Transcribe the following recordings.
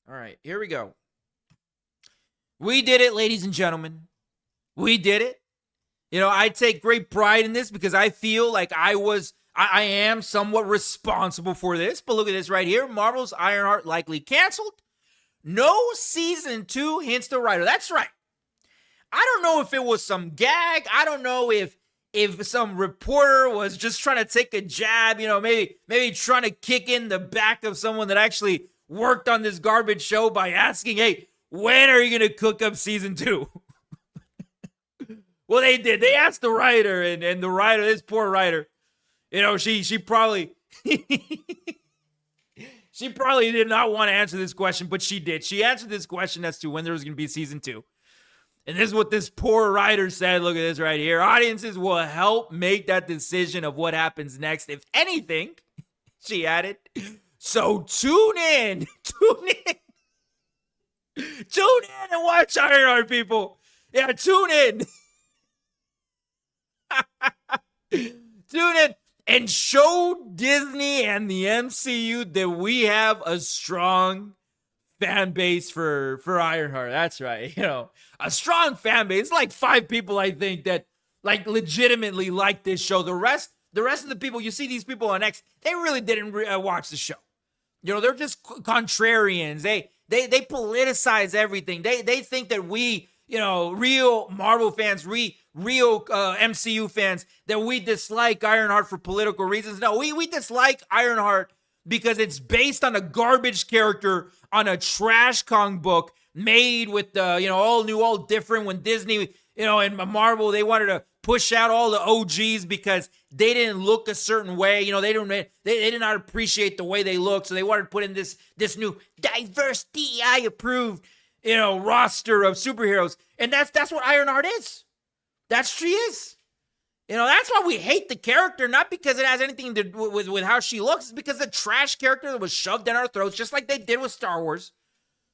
All right, here we go. We did it, ladies and gentlemen. We did it. I take great pride in this because I feel like I am somewhat responsible for this. But look at this right here. Marvel's Ironheart likely canceled. No season 2 hints the writer. That's right. I don't know if it was some gag. I don't know if some reporter was just trying to take a jab, maybe trying to kick in the back of someone that actually worked on this garbage show by asking, hey, when are you going to cook up season 2? Well, they did. They asked the writer, and the writer, this poor writer, she probably she probably did not want to answer this question, but she did. She answered this question as to when there was going to be season 2. And this is what this poor writer said. Look at this right here. Audiences will help make that decision of what happens next. If anything, she added. So tune in. Tune in and watch Ironheart, people. Yeah, tune in. Tune in and show Disney and the MCU that we have a strong fan base for Ironheart. That's right. A strong fan base. It's like 5 people, I think, that like legitimately like this show. The rest of the people, you see these people on X, they really didn't watch the show. They're just contrarians. They politicize everything. They think that we, real Marvel fans, real MCU fans, that we dislike Ironheart for political reasons. No, we dislike Ironheart because it's based on a garbage character on a trash comic book made with all new, all different. When Disney, and Marvel, they wanted to push out all the OGs because they didn't look a certain way. They did not appreciate the way they look, so they wanted to put in this new diverse DEI approved roster of superheroes, and that's what Ironheart is. That's she is. That's why we hate the character, not because it has anything to do with how she looks. It's because the trash character that was shoved down our throats, just like they did with Star Wars,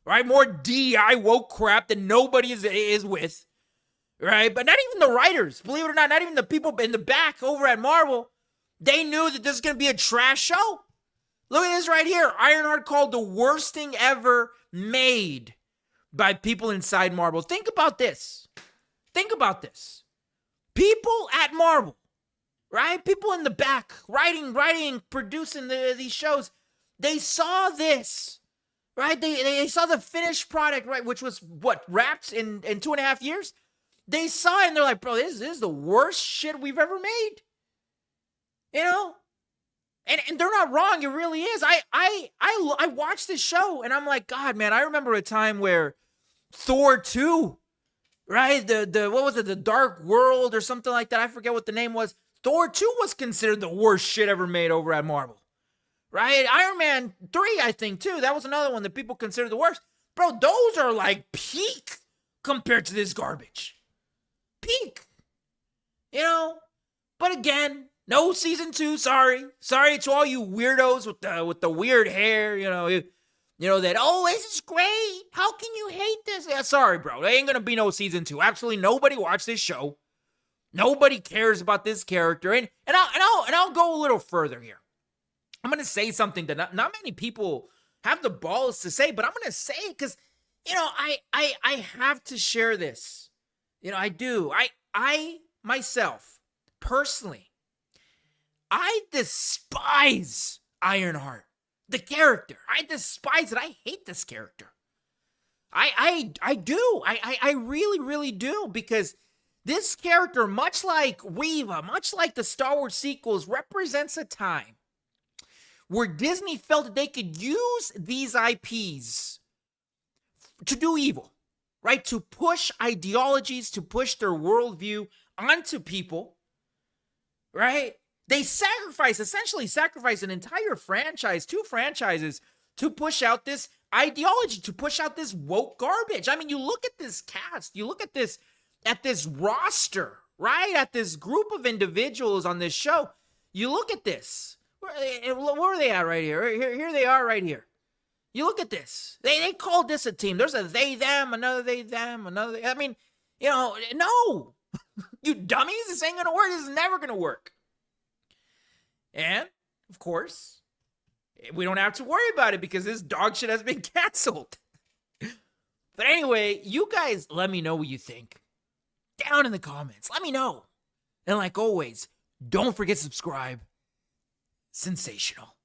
right? More DEI woke crap that nobody is with, right? But not even the writers, believe it or not even the people in the back over at Marvel, they knew that this is going to be a trash show. Look at this right here. Ironheart called the worst thing ever made by people inside Marvel. Think about this. People at Marvel, right? People in the back, writing, producing these shows. They saw this, right? They saw the finished product, right? Which was wrapped in 2.5 years. They saw it and they're like, bro, this is the worst shit we've ever made. And they're not wrong. It really is. I watched this show and I'm like, God, man, I remember a time where Thor 2, right? The what was it? The Dark World or something like that. I forget what the name was. Thor 2 was considered the worst shit ever made over at Marvel, right? Iron Man 3, I think, too. That was another one that people consider the worst. Bro, those are like peak compared to this garbage. Peak. But again, no season 2. Sorry to all you weirdos with the weird hair. That, oh, this is great. How can you hate this? Yeah, sorry, bro. There ain't gonna be no season 2. Absolutely nobody watched this show. Nobody cares about this character. And I'll go a little further here. I'm gonna say something that not many people have the balls to say, but I'm gonna say it because I have to share this. I do. I myself personally, I despise Ironheart. The character. I despise it. I hate this character. I do. I really, really do, because this character, much like Reva, much like the Star Wars sequels, represents a time where Disney felt that they could use these IPs to do evil, right? To push ideologies, to push their worldview onto people, right? They essentially sacrifice an entire franchise, 2 franchises, to push out this ideology, to push out this woke garbage. I mean, you look at this cast, you look at this roster, right? At this group of individuals on this show. You look at this. Where are they at right here? Here they are right here. You look at this. They called this a team. There's a they, them, another they, them, another they. I mean, no. You dummies, this ain't gonna work. This is never gonna work. And, of course, we don't have to worry about it because this dog shit has been canceled. But anyway, you guys let me know what you think. Down in the comments. Let me know. And like always, don't forget to subscribe. Sensational.